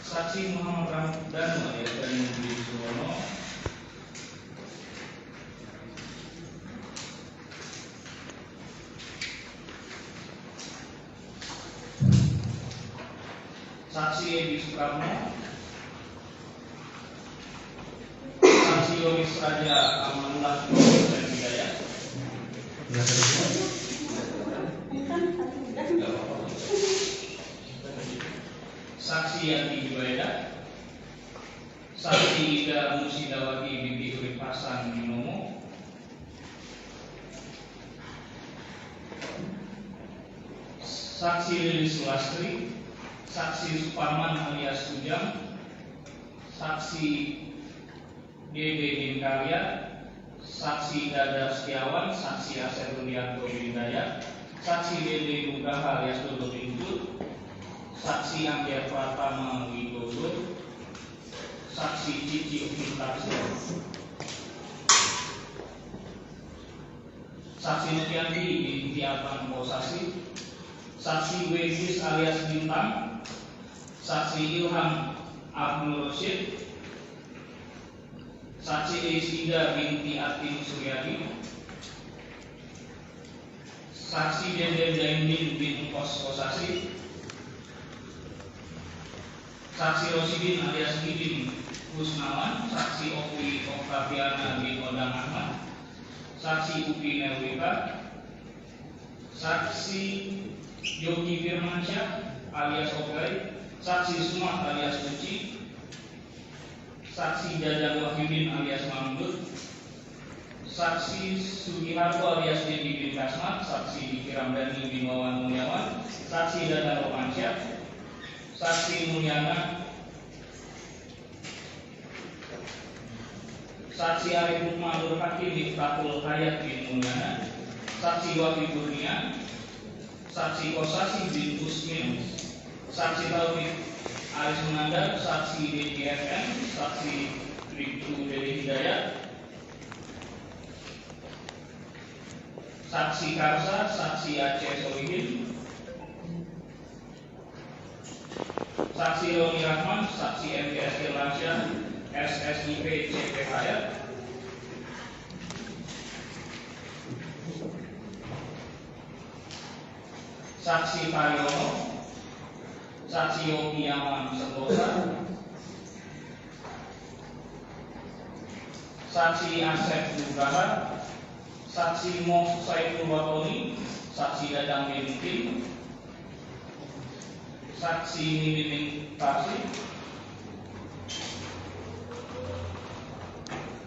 Saksi Muhammad Ramdan alias Dani Budi Suwono. Saksi Edi Sukarno. Saksi Yoris Raja Amanullah dan Hidayat. Saksi Yati Jubaida. Saksi Ida Musidawati binti Urip Hasan Binomo. Saksi Lilis Sulastri. Saksi Suparman alias Ujang. Saksi Dede Binkarya. Saksi Dada Setiawan. Saksi Asep Rudianto Hidayat. Saksi Dede Nugraha alias Dodo Bintul. Saksi Anggia Pratama Widodo. Saksi Cici Ukintaksi. Saksi Nutianti binti Abang Posasi. Saksi Wegis alias Bintang. Saksi Ilham Abdul Rosyid. Saksi Eisida binti Atin Suryadi. Saksi Deden Zaindin bin Posasi. Saksi Rosidin alias Didin Kusnawan. Saksi Opi Oktaviana bin Odang Ahmad. Saksi Upi Nelwika. Saksi Yogi Firmansyah alias Okai. Saksi Sumat alias Uci. Saksi Jajang Wahyudin alias Mamdut. Saksi Sugiharto alias Dedi bin Kasmat. Saksi Diki Ramdhani bin Wawan Mulyawan. Saksi Dadang Romansyah. Saksi Mulyana. Saksi Arif Nurul Hakim Miftahul Hayat bin Mulyana. Saksi Wahid Kurnia. Saksi Kosasi bin Usmin. Saksi Taufik Aris Munandar. Saksi DGFN. Saksi Bribtu Dede Hidayat. Saksi Karsa. Saksi Aceh Solihin. Saksi Roni Rahman. Saksi MTS Irlansyah. SSIP CP Hayat. Saksi Pariono. Saksi Yogi Yaman Sentosa. Saksi Asep Nugraha. Saksi Mo Saiful Watoni. Saksi Dadang Bintin. Saksi Mimin Tarsi.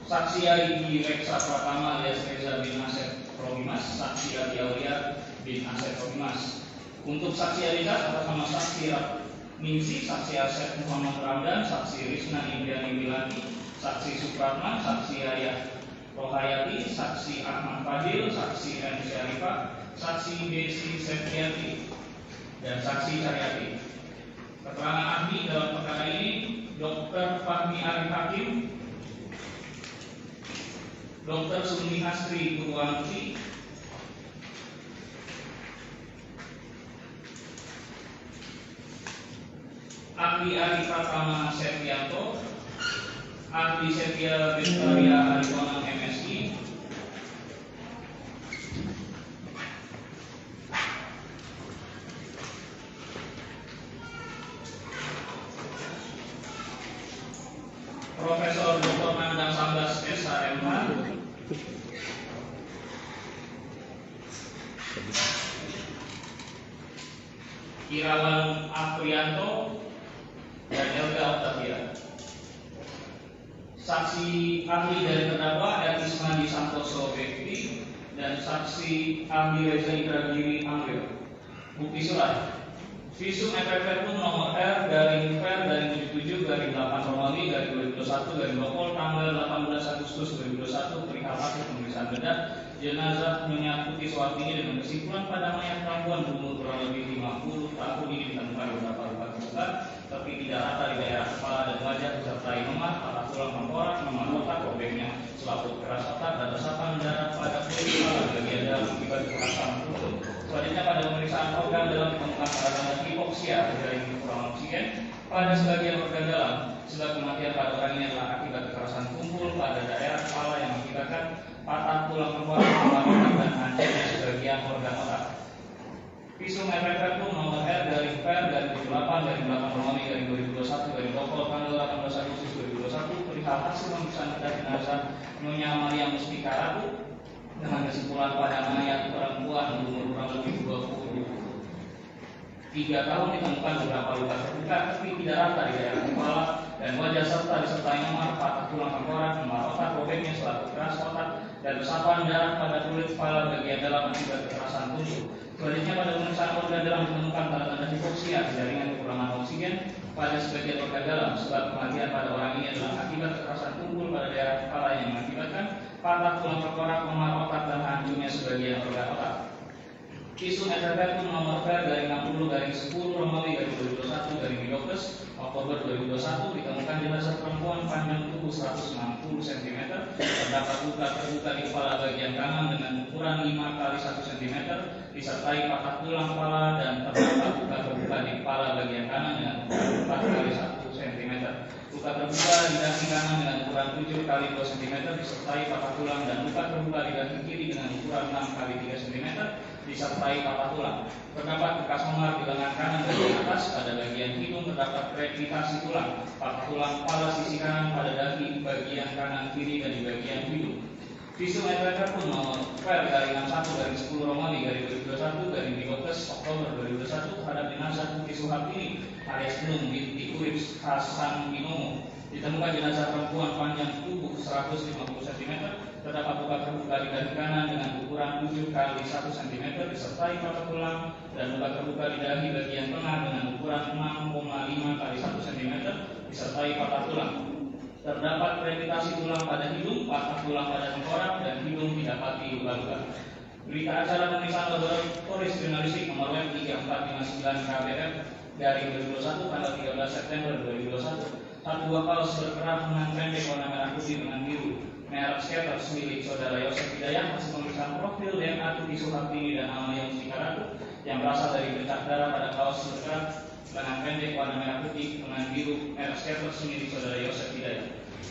Saksi Arigi Reksa Pratama alias Reza bin Asep Rohimas. Saksi Adi Aulia bin Asep Rohimas. Untuk saksi Ariza atas nama saksi Ningsi, saksi Asep Muhammad Ramdan, saksi Risna Indriani Milani, saksi Supratman, saksi Ayah Rohayati, saksi Ahmad Fadil, saksi M. Syarifah, saksi Desi Septiati, dan saksi Caryati. Keterangan ahli dalam perkara ini Dr. Fahmi Arif Hakim, Dr. Sumi Hasri Purwanti, Ahli Arif Pratama Septianto, Ahli Setia Bentaria Ariwana MSI, Profesor Dr. Nandang Sambas SHMH, Irawan Afrianto, dan Elga Octavia. Saksi ahli dari terdakwa Ismandi Santoso Bekti dan saksi ahli Reza Indragiri Amril. Bukti surat visum FFR nomor R garing FR garing 77 garing 8 Romawi garing 2021 garing Bokol tanggal 18 Agustus 2021 perihal hasil pemeriksaan bedah jenazah Nyonya Putih Suwartini dengan kesimpulan pada mayat perempuan berumur kurang lebih 50 tahun ini ditemukan beberapa luka terbuka tapi tidak rata di daerah kepala dan wajah disertai memar, patah tulang tengkorak, memar otak, robeknya selaput keras otak dan resapan darah pada kulit kepala bagian dalam akibat kekerasan tubuh. Selanjutnya pada pemeriksaan organ dalam ditemukan pada tanda hipok hipoksia dari kekurangan oksigen pada sebagian organ dalam, sebab kematian pada orang ini adalah akibat kekerasan tumpul pada daerah kepala yang mengakibatkan patah tulang tengkorak, dan hancurnya sebagian organ otak. Visum et repertum nomor R dari Per dari 78 dari 8 Romawi dari 2021 dari Dokter tanggal 18 Agustus 2021 perihal hasil pemeriksaan bedah jenazah Nyonya Maria Mustika Ratu dengan kesimpulan pada mayat perempuan berumur kurang lebih 23 tahun ditemukan beberapa luka terbuka tapi tidak rata di daerah kepala dan wajah serta disertai memar, patah tulang tengkorak, memar otak, robeknya suatu keras otak dan resapan darah pada kulit kepala bagian dalam akibat kekerasan tubuh. Selanjutnya pada pemeriksaan organ dalam ditemukan tanda-tanda hipoksia jaringan kekurangan oksigen pada sebagian organ dalam, sebab kematian pada orang ini adalah akibat kekerasan tumpul pada daerah kepala yang mengakibatkan patah tulang tengkorak, memar otak dan hancurnya sebagian organ otak. Visum et repertum nomor Per dari 60 dari 10 Romawi dari 2021 dari Midokes Oktober 2021 ditemukan jenazah perempuan panjang tubuh 160 cm, terdapat luka terbuka di kepala bagian kanan dengan ukuran 5 kali 1 cm, disertai patah tulang kepala dan terdapat luka terbuka di kepala bagian kanan dengan ukuran 4 kali 1 cm. Luka terbuka di dahi kanan dengan ukuran 7 kali 2 cm, disertai patah tulang dan luka terbuka di dahi kiri dengan ukuran 6 kali 3 cm, disertai patah tulang. Terdapat bekas memar di lengan kanan bagian atas, pada bagian hidung terdapat rehabilitasi tulang, patah tulang kepala sisi kanan pada dahi bagian kanan kiri dan di bagian hidung. Visum et repertum nomor Per dari 61 dari 10 Romawi dari 2021 dari Midokes Oktober 2021 terhadap jenazah Putri Suhartini alias Nung binti Urip Hasan Binomo. Ditemukan jenazah perempuan panjang tubuh 150 cm, terdapat luka terbuka di dahi kanan dengan ukuran 7 kali 1 cm, disertai patah tulang dan luka terbuka di dahi bagian tengah dengan ukuran 6,5 kali 1 cm, disertai patah tulang. Terdapat rehabilitasi tulang pada hidung, patah tulang pada tengkorak, dan hidung didapati luka-luka. Berita acara pemeriksaan laboratoris kriminalistik nomor web 3459 KBF dari 2021 tanggal 13 September 2021. Satu buah kaos berkerah dengan pendek warna merah putih dengan biru, merek Skechers milik saudara Yosef Hidayat, hasil pemeriksaan profil DNA Tuti Suhartini dan Amalia Mustika Ratu yang berasal dari bercak darah pada kaos berkerah lengan pendek warna merah putih dengan biru, merek Skechers milik saudara Yosef Hidayat.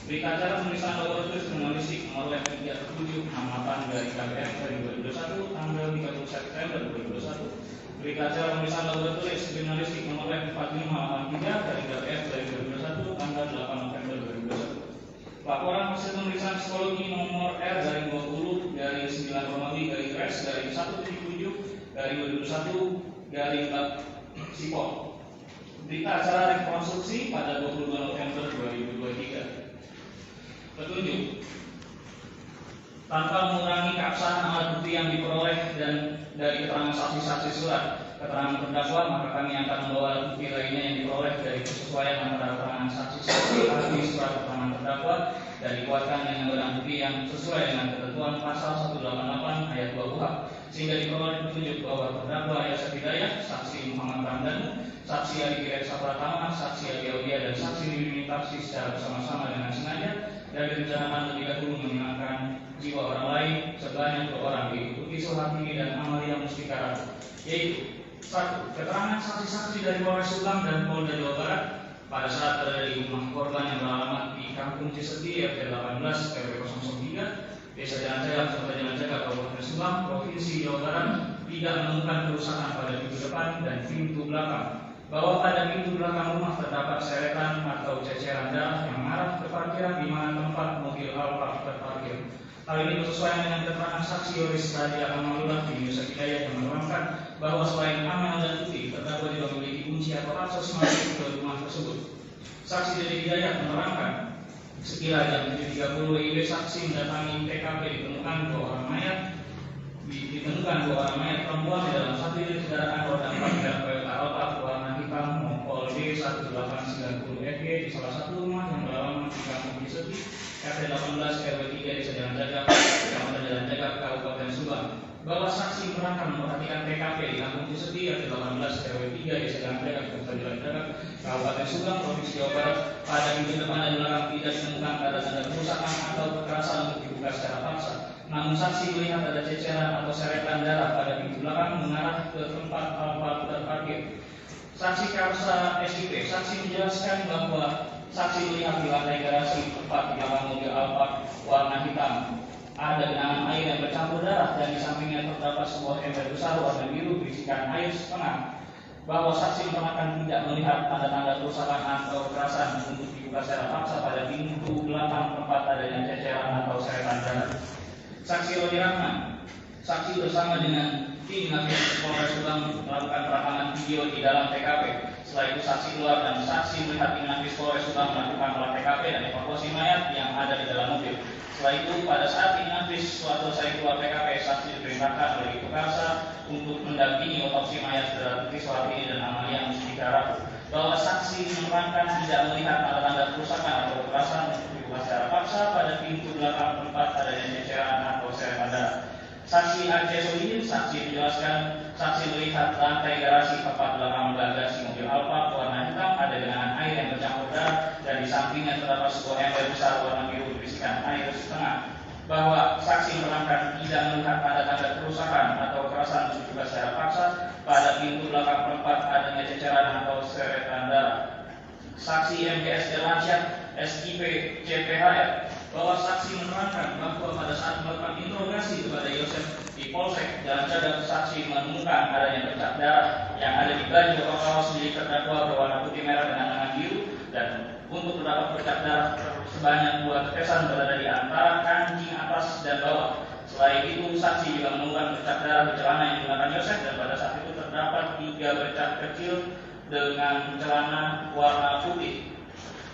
Berita acara pemeriksaan laboratoris kriminalistik nomor web 3768 dari KBF dari 2021 tanggal 30 September 2021. Berita acara pemeriksaan laboratoris kriminalistik nomor web 4583 dari KBF dari 2021 tanggal 8 November 2021. Laporan hasil pemeriksaan psikologi nomor R dari 20 dari 9 Romawi dari Res dari 177 dari 2021 dari Psikol. Berita acara rekonstruksi pada 22 November 2023. Petunjuk: tanpa mengurangi keabsahan alat bukti yang diperoleh dan dari keterangan saksi-saksi surat keterangan terdakwa, maka kami akan membawa alat bukti lainnya yang diperoleh dari kesesuaian antara keterangan saksi-saksi ahli surat keterangan terdakwa dan dikuatkan dengan barang bukti yang sesuai dengan ketentuan pasal 188 ayat 2 KUHP, sehingga diperoleh petunjuk bahwa terdakwa Yosef Hidayat, saksi Muhammad Ramdhanu, saksi Adi Direksa Pratama, saksi Adi Aulia dan saksi Lili Tarsi secara bersama-sama dengan sengaja dan direncanakan lebih dahulu menghilangkan jiwa orang lain sebanyak 2 orang, yaitu Tuti Suhartini dan Amalia Mustika Ratu, yaitu 1. Keterangan saksi-saksi dari Polres Subang dan Polda Jawa Barat pada saat berada di rumah korban yang beralamat di Kampung Ciseti RT 18 RW 003 Desa Jalan Jaya, Kecamatan Jalan Jaya, Kabupaten Subang, Provinsi Jawa Barat tidak menemukan kerusakan pada pintu depan dan pintu belakang, bahwa pada pintu belakang rumah terdapat seretan atau ceceran darah yang mengarah ke parkiran di mana tempat mobil Alphard terparkir. Hal ini bersesuaian dengan keterangan saksi Yoris Radia Amalullah di Yosef Hidayat yang menerangkan bahwa selain Amel dan Tuti, terdakwa juga memiliki kunci atau akses masuk ke rumah tersebut. Saksi dari Hidayat menerangkan, sekira jam 7.30 WIB saksi mendatangi TKP ditemukan 2 orang mayat perempuan di dalam satu unit kendaraan roda 4 dan Toyota Alphard warna hitam Mopol D1890 EG di salah satu rumah yang beralamat di Kampung Ciseti RT 18 RW 3 Desa Jalan Jagak, Kecamatan Jalan Jagak, Kabupaten Subang. Bahwa saksi merangkam memperhatikan TKP di Kampung Ciseti RT 18 RW 3 Desa Jalan Jagak, Kecamatan Jalan Jagak, Kabupaten Subang, Provinsi Jawa Barat. Pada pintu depan dan belakang tidak ditemukan tanda-tanda kerusakan atau kekerasan untuk dibuka secara paksa. Namun saksi melihat ada ceceran atau seretan darah pada pintu belakang mengarah ke tempat Alphard terparkir. Saksi Karsa SIP, saksi menjelaskan bahwa saksi melihat di lantai garasi tepat di belakang mobil Alphard warna hitam ada genangan air yang bercampur darah dan di sampingnya terdapat sebuah ember besar warna biru berisikan air setengah. Bahwa saksi menerangkan tidak melihat tanda-tanda kerusakan atau kekerasan untuk dibuka secara paksa pada pintu belakang tempat adanya ceceran atau seretan darah. Saksi Rodi Rahman, saksi bersama dengan tim Nafis Polres Subang melakukan rekaman video di dalam TKP. Setelah itu saksi keluar dan saksi melihat tim Nafis Polres Subang melakukan olah TKP dan evakuasi mayat yang ada di dalam mobil. Setelah itu pada saat tim Nafis suatu saya keluar TKP, saksi diperintahkan oleh Ibu Karsa untuk mendampingi otopsi mayat saudara Tuti Suwartini dan Amalia Mustika Rabu. Bahwa saksi menerangkan tidak melihat tanda-tanda kerusakan atau kekerasan untuk dibuka secara paksa pada pintu belakang tempat adanya ceceran atau seretan darah. Saksi Aceh Solihin, saksi menjelaskan saksi melihat lantai garasi tempat belakang bagasi mobil Alphard warna hitam ada genangan air yang bercampur darah dan di sampingnya terdapat sebuah ember besar warna biru berisikan air setengah. Bahwa saksi menerangkan tidak melihat tanda-tanda kerusakan atau kekerasan untuk dibuka secara paksa pada pintu belakang tempat adanya ceceran atau seretan darah. Saksi MGS Dermansyah SIP CPHR, bahwa saksi menerangkan bahwa pada saat melakukan interogasi kepada Yosef di Polsek Jalan Cagak, saksi menemukan adanya bercak darah yang ada di baju atau kaos milik terdakwa berwarna putih merah dengan lengan biru, dan untuk terdapat bercak darah sebanyak 2 tetesan berada di antara kancing atas dan bawah. Selain itu, saksi juga menemukan bercak darah di celana yang digunakan Yosef, dan pada saat itu terdapat 3 bercak kecil dengan celana warna putih.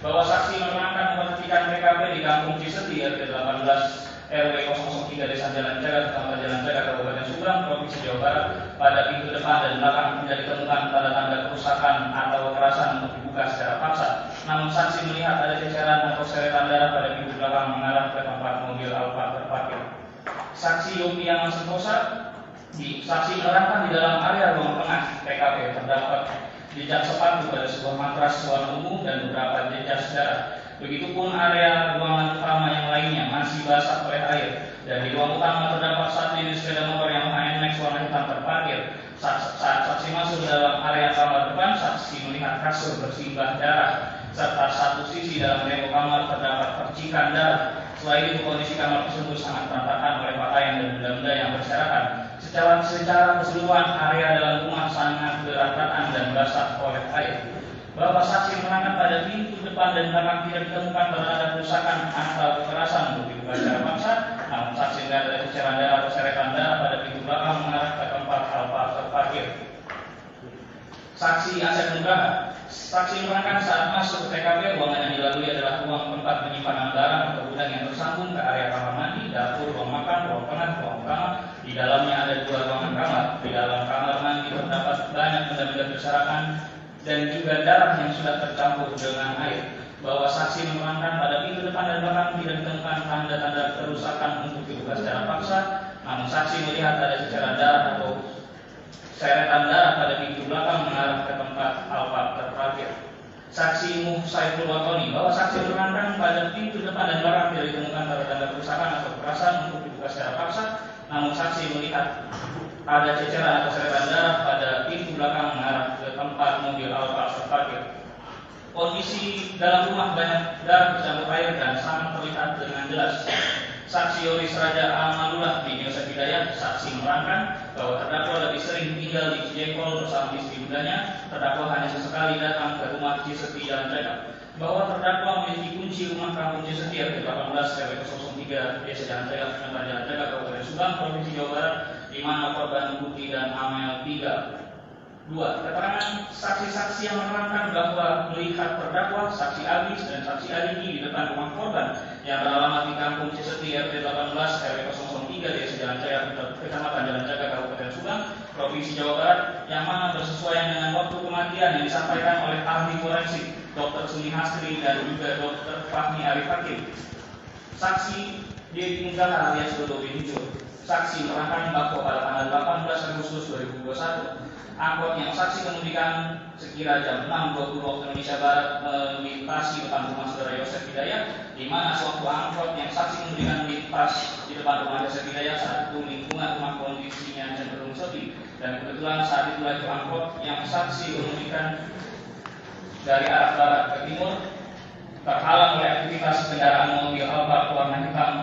Bahwa saksi menerangkan memperhatikan TKP di Kampung Ciseti RT 18 RW 003 Desa Jalan Cagak, Kecamatan Jalan Cagak, Kabupaten Subang, Provinsi Jawa Barat. Pada pintu depan dan belakang tidak ditemukan tanda-tanda kerusakan atau kekerasan untuk dibuka secara paksa. Namun saksi melihat ada ceceran atau seretan darah pada pintu belakang mengarah ke tempat mobil Alphard terparkir. Saksi Yopi Yaman Sentosa, saksi menerangkan di dalam area ruang tengah TKP terdapat jejak sepatu pada sebuah matras warna ungu dan beberapa jejak darah. Begitupun area ruangan utama yang lainnya masih basah oleh air, dan di ruang utama terdapat 1 unit sepeda motor Yamaha NMAX warna hitam terparkir. Saat saksi masuk ke dalam area kamar depan, saksi melihat kasur bersimbah darah serta satu sisi dalam tembok kamar terdapat percikan darah. Selain itu, kondisi kamar tersebut sangat berantakan oleh pakaian dan benda-benda yang berserakan. Secara keseluruhan area dalam rumah sangat berantakan dan basah oleh air. Bahwa saksi menerangkan pada pintu depan dan belakang tidak ditemukan tanda kerusakan atau kekerasan untuk dibuka secara paksa. Namun saksi melihat ada ceceran darah atau seretan darah pada pintu belakang mengarah ke tempat Alphard terparkir. Saksi Asep Nugraha, saksi menerangkan saat masuk ke TKP, ruangan yang dilalui adalah ruang tempat penyimpanan barang atau gudang yang tersambung ke area kamar mandi, dapur, ruang makan, ruang tengah, ruang utama. Di dalamnya ada 2 ruangan kamar. Di dalam kamar mandi terdapat banyak benda-benda berserakan dan juga darah yang sudah tercampur dengan air. Bahwa saksi menerangkan pada pintu depan dan belakang tidak ditemukan tanda-tanda kerusakan untuk dibuka secara paksa. Namun saksi melihat ada ceceran darah atau seretan darah pada pintu belakang mengarah ke tempat Alphard terparkir. Saksi Muh Saiful Watoni, bahwa saksi menerangkan pada pintu depan dan belakang tidak ditemukan tanda-tanda kerusakan atau kekerasan untuk dibuka secara paksa. Namun saksi melihat ada ceceran atau seretan darah pada pintu belakang mengarah ke tempat mobil Alphard terparkir. Kondisi dalam rumah banyak darah bercampur air dan sangat terlihat dengan jelas. Saksi Yoris Raja Amalullah di Yosef Hidayat, saksi menerangkan bahwa terdakwa lebih sering tinggal di Cijengkol bersama istri mudanya. Terdakwa hanya sesekali datang ke rumah Ciseti Jalan Cagak. Bahwa terdakwa memiliki kunci rumah Kampung Ciseti RT 18 RW 003 Desa Jalan Cagak, Kecamatan Jalan Cagak, Kabupaten Subang, Provinsi Jawa Barat, di mana korban Putih dan Amel 3. 2. Keterangan saksi-saksi yang menerangkan bahwa melihat terdakwa, saksi Agis dan saksi Adiki di depan rumah korban yang beralamat di Kampung Ciseti RT 18 RW 003 Desa Jalan Cagak, Kecamatan Jalan Cagak, Kabupaten Subang, Provinsi Jawa Barat, yang mana bersesuaian dengan waktu kematian yang disampaikan oleh ahli forensik Dr. Suni Hastri dan juga Dr. Fahmi Arif Hakim. Saksi J. Nugraha alias Dodo Winjo, saksi menerangkan bahwa pada tanggal 18 Agustus 2021, angkot yang saksi kemudikan sekira jam 6.20 waktu Indonesia Barat melintasi depan rumah saudara Yosef Hidayat, di mana sewaktu angkot yang saksi kemudikan melintas di depan rumah Yosef Hidayat, saat itu lingkungan rumah kondisinya cenderung sepi, dan kebetulan saat itu laju angkot yang saksi kemudikan dari arah barat ke timur terhalang oleh aktivitas kendaraan mobil Alphard warna hitam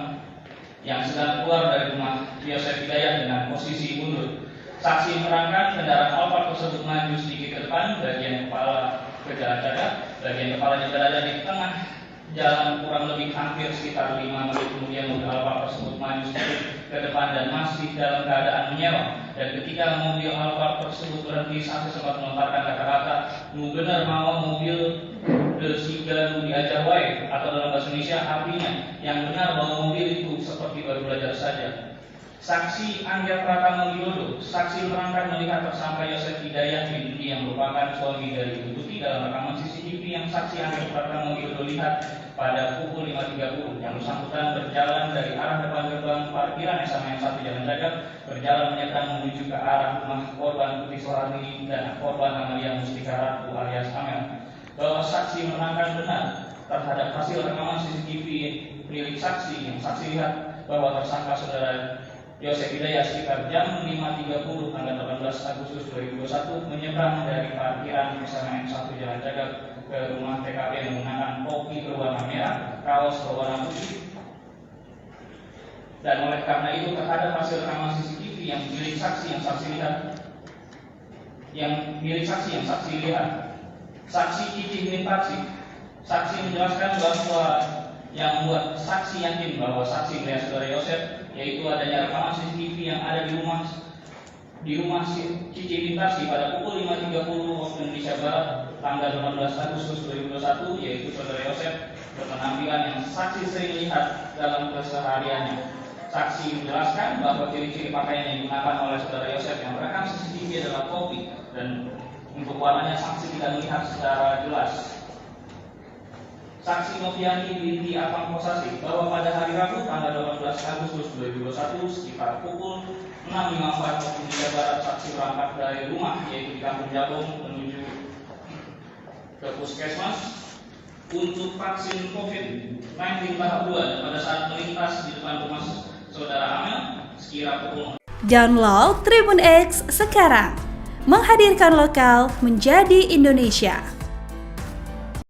yang sedang keluar dari rumah Yosef Hidayat dengan posisi mundur. Saksi menerangkan kendaraan Alphard tersebut maju sedikit ke depan, bagian kepala ke jalan dada, bagian kepalanya berada di tengah jalan kurang lebih hampir sekitar 5 menit kemudian mobil Alphard tersebut maju sedikit ke depan dan masih dalam keadaan menyerong. Dan ketika mobil Alphard tersebut berhenti, saksi sempat melontarkan kata-kata, "Nu bener mau mobil siga nu diajar wae," atau dalam bahasa Indonesia artinya yang benar bahwa mobil itu seperti baru belajar saja. Saksi Angger Pratama Widodo, saksi menerangkan melihat tersangka Yosef Hidayat binti yang merupakan suami dari Ibu Tuti dalam rekaman CCTV yang saksi Angger Pratama Widodo lihat pada pukul 5.30 yang bersangkutan berjalan dari arah depan gerbang parkiran SMA yang 1 Jalan Jagat, berjalan menyeberang menuju ke arah rumah korban Putih Soehardi dan korban Amalia Mustika Ratu alias Amel. Bahwa saksi menerangkan benar terhadap hasil rekaman CCTV milik saksi yang saksi lihat bahwa tersangka saudara Yosef Hidayat sekitar jam 5.30 tanggal 18 Agustus 2021 menyeberang dari parkiran SMA 1 Jalan Jagat ke rumah TKP menggunakan topi berwarna merah, kaos berwarna putih. Dan oleh karena itu terhadap hasil rekaman CCTV yang milik saksi yang saksi lihat, saksi Cici Mintaksi, saksi menjelaskan bahwa yang membuat saksi yakin bahwa saksi melihat saudara Yosef yaitu adanya rekaman CCTV yang ada di rumah Cici Mintaksi pada pukul 5.30 waktu Indonesia Barat tanggal 18 Agustus 2021, yaitu saudara Yosef berpenampilan yang saksi sering lihat dalam kesehariannya. Saksi menjelaskan bahwa ciri-ciri pakaian yang digunakan oleh saudara Yosef yang merekam CCTV adalah topi, dan untuk warnanya saksi tidak melihat secara jelas. Saksi Noviani binti Apang Kosasi bahwa pada hari Rabu tanggal 18 Agustus 2021 sekitar pukul 6.54 waktu Indonesia Barat, saksi berangkat dari rumah yaitu di Kampung Jabung menuju ke puskesmas untuk vaksin COVID-19 tahap 2, dan pada saat melintas di depan rumah saudara Amel sekira pukul. Download Tribun X sekarang, menghadirkan lokal menjadi Indonesia.